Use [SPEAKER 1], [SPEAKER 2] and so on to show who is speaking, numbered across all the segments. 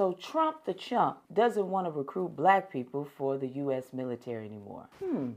[SPEAKER 1] So Trump the chump doesn't want to recruit black people for the U.S. military anymore.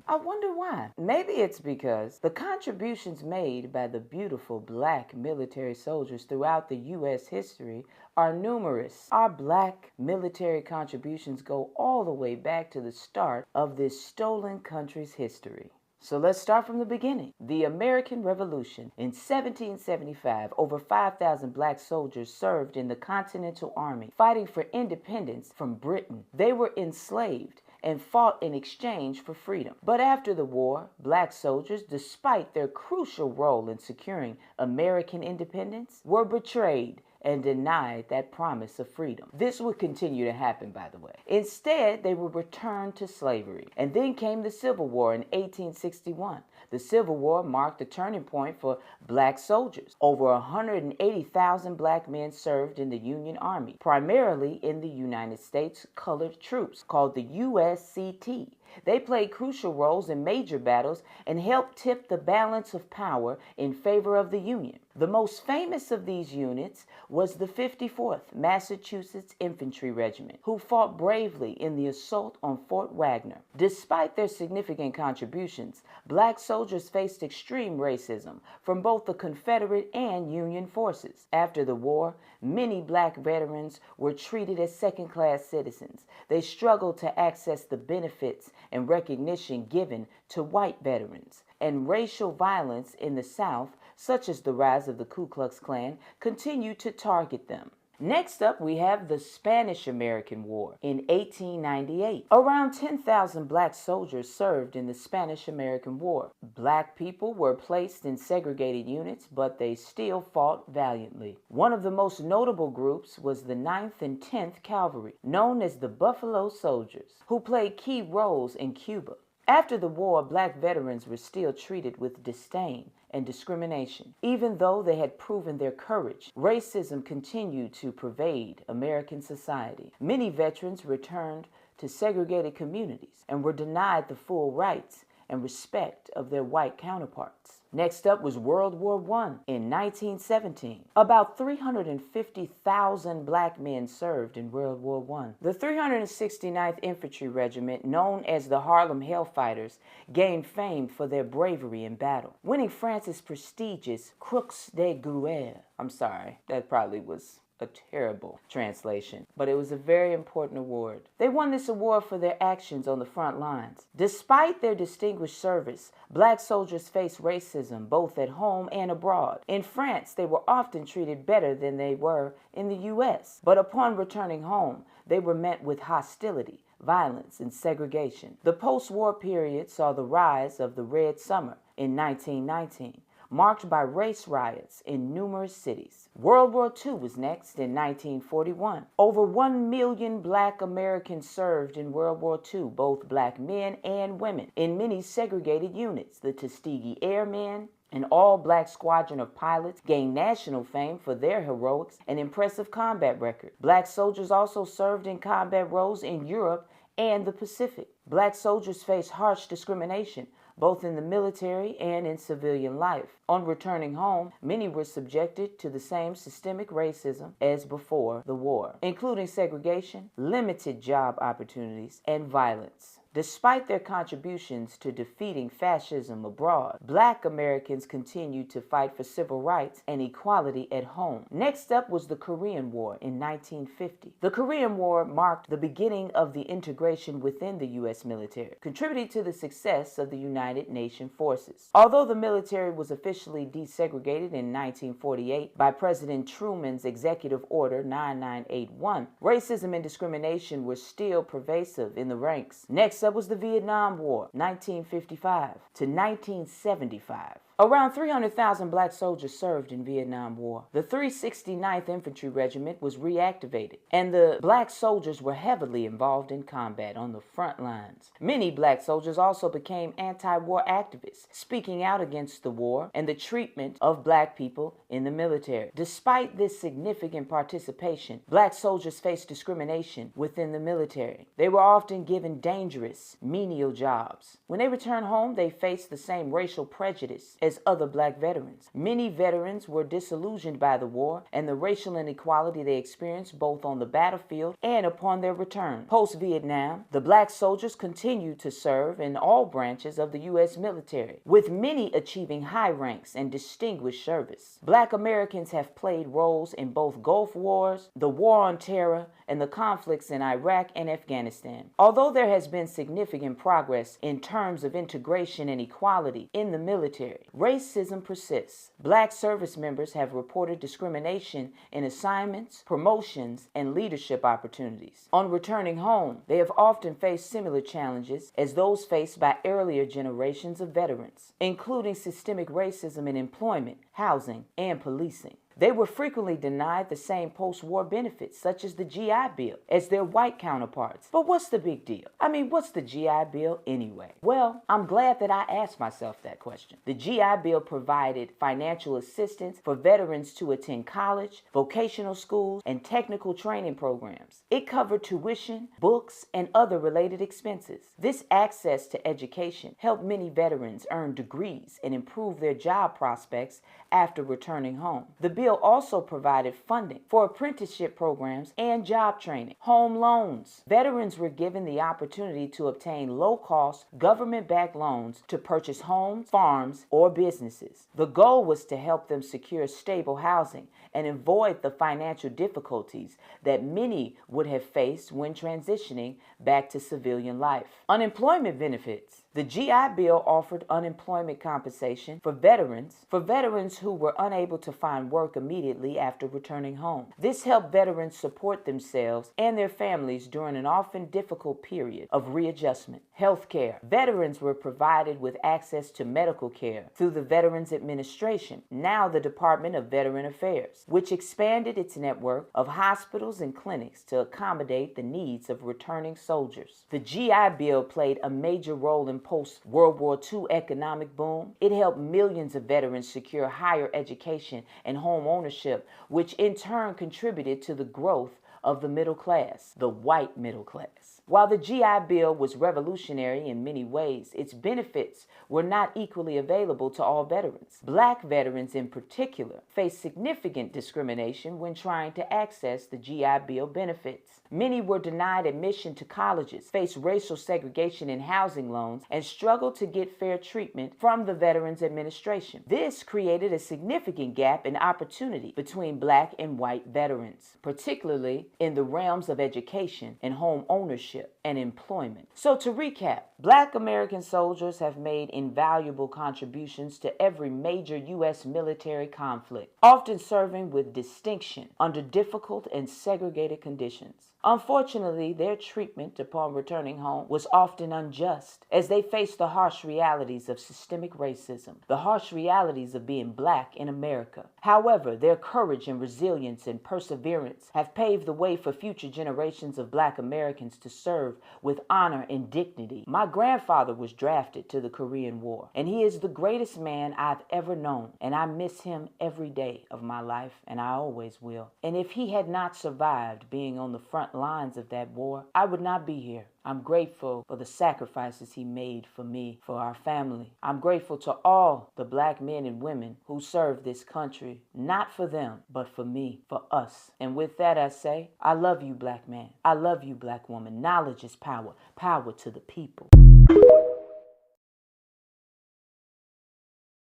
[SPEAKER 1] I wonder why. Maybe it's because the contributions made by the beautiful black military soldiers throughout the U.S. history are numerous. Our black military contributions go all the way back to the start of this stolen country's history. So let's start from the beginning. The American Revolution. In 1775, over 5,000 black soldiers served in the Continental Army, fighting for independence from Britain. They were enslaved and fought in exchange for freedom. But after the war, black soldiers, despite their crucial role in securing American independence, were betrayed and denied that promise of freedom. This would continue to happen, by the way. Instead, they were returned to slavery. And then came the Civil War in 1861. The Civil War marked a turning point for black soldiers. Over 180,000 black men served in the Union Army, primarily in the United States Colored Troops, called the USCT. They played crucial roles in major battles and helped tip the balance of power in favor of the Union. The most famous of these units was the 54th Massachusetts Infantry Regiment, who fought bravely in the assault on Fort Wagner. Despite their significant contributions, black soldiers faced extreme racism from both the Confederate and Union forces. After the war, many black veterans were treated as second-class citizens. They struggled to access the benefits and recognition given to white veterans. And racial violence in the South, such as the rise of the Ku Klux Klan, continued to target them. Next up, we have the Spanish-American War in 1898. Around 10,000 black soldiers served in the Spanish-American War. Black people were placed in segregated units, but they still fought valiantly. One of the most notable groups was the 9th and 10th Cavalry, known as the Buffalo Soldiers, who played key roles in Cuba. After the war, black veterans were still treated with disdain and discrimination. Even though they had proven their courage, racism continued to pervade American society. Many veterans returned to segregated communities and were denied the full rights and respect of their white counterparts. Next up was World War I in 1917. About 350,000 black men served in World War I. The 369th Infantry Regiment, known as the Harlem Hellfighters, gained fame for their bravery in battle, winning France's prestigious Croix de Guerre. I'm sorry, that probably was a terrible translation, but it was a very important award. They won this award for their actions on the front lines. Despite their distinguished service, black soldiers faced racism both at home and abroad. In France, they were often treated better than they were in the U.S., but upon returning home, they were met with hostility, violence, and segregation. The post-war period saw the rise of the Red Summer in 1919. Marked by race riots in numerous cities. World War II was next in 1941. Over 1 million black Americans served in World War II, both black men and women, in many segregated units. The Tuskegee Airmen, an all-black squadron of pilots, gained national fame for their heroics and impressive combat record. Black soldiers also served in combat roles in Europe and the Pacific. Black soldiers faced harsh discrimination, both in the military and in civilian life. On returning home, many were subjected to the same systemic racism as before the war, including segregation, limited job opportunities, and violence. Despite their contributions to defeating fascism abroad, black Americans continued to fight for civil rights and equality at home. Next up was the Korean War in 1950. The Korean War marked the beginning of the integration within the U.S. military, contributing to the success of the United Nations forces. Although the military was officially desegregated in 1948 by President Truman's Executive Order 9981, racism and discrimination were still pervasive in the ranks. Next up was the Vietnam War, 1955 to 1975. Around 300,000 black soldiers served in Vietnam War. The 369th Infantry Regiment was reactivated, and the black soldiers were heavily involved in combat on the front lines. Many black soldiers also became anti-war activists, speaking out against the war and the treatment of black people in the military. Despite this significant participation, black soldiers faced discrimination within the military. They were often given dangerous, menial jobs. When they returned home, they faced the same racial prejudice as other black veterans. Many veterans were disillusioned by the war and the racial inequality they experienced both on the battlefield and upon their return. Post-Vietnam, the black soldiers continued to serve in all branches of the U.S. military, with many achieving high ranks and distinguished service. Black Americans have played roles in both Gulf Wars, the War on Terror, and the conflicts in Iraq and Afghanistan. Although there has been significant progress in terms of integration and equality in the military, racism persists. Black service members have reported discrimination in assignments, promotions, and leadership opportunities. On returning home, they have often faced similar challenges as those faced by earlier generations of veterans, including systemic racism in employment, housing, and policing. They were frequently denied the same post-war benefits, such as the GI Bill, as their white counterparts. But what's the big deal? I mean, what's the GI Bill anyway? Well, I'm glad that I asked myself that question. The GI Bill provided financial assistance for veterans to attend college, vocational schools, and technical training programs. It covered tuition, books, and other related expenses. This access to education helped many veterans earn degrees and improve their job prospects after returning home. The bill also provided funding for apprenticeship programs and job training. Home loans. Veterans were given the opportunity to obtain low-cost, government-backed loans to purchase homes, farms, or businesses. The goal was to help them secure stable housing and avoid the financial difficulties that many would have faced when transitioning back to civilian life. Unemployment benefits. The GI Bill offered unemployment compensation for veterans who were unable to find work immediately after returning home. This helped veterans support themselves and their families during an often difficult period of readjustment. Healthcare. Veterans were provided with access to medical care through the Veterans Administration, now the Department of Veteran Affairs, which expanded its network of hospitals and clinics to accommodate the needs of returning soldiers. The GI Bill played a major role in post-World War II economic boom. It helped millions of veterans secure higher education and home ownership, which in turn contributed to the growth of the middle class, the white middle class. While the GI Bill was revolutionary in many ways, its benefits were not equally available to all veterans. Black veterans in particular faced significant discrimination when trying to access the GI Bill benefits. Many were denied admission to colleges, faced racial segregation in housing loans, and struggled to get fair treatment from the Veterans Administration. This created a significant gap in opportunity between black and white veterans, particularly in the realms of education and home ownership and employment. So to recap, Black American soldiers have made invaluable contributions to every major U.S. military conflict, often serving with distinction under difficult and segregated conditions. Unfortunately, their treatment upon returning home was often unjust, as they faced the harsh realities of systemic racism, the harsh realities of being black in America. However, their courage and resilience and perseverance have paved the way for future generations of Black Americans to serve with honor and dignity. My grandfather was drafted to the Korean War, and he is the greatest man I've ever known, and I miss him every day of my life, and I always will. And if he had not survived being on the front lines of that war, I would not be here. I'm grateful for the sacrifices he made for me, for our family. I'm grateful to all the Black men and women who serve this country, not for them, but for me, for us. And with that I say, I love you, Black man. I love you, Black woman. Knowledge is power. Power to the people.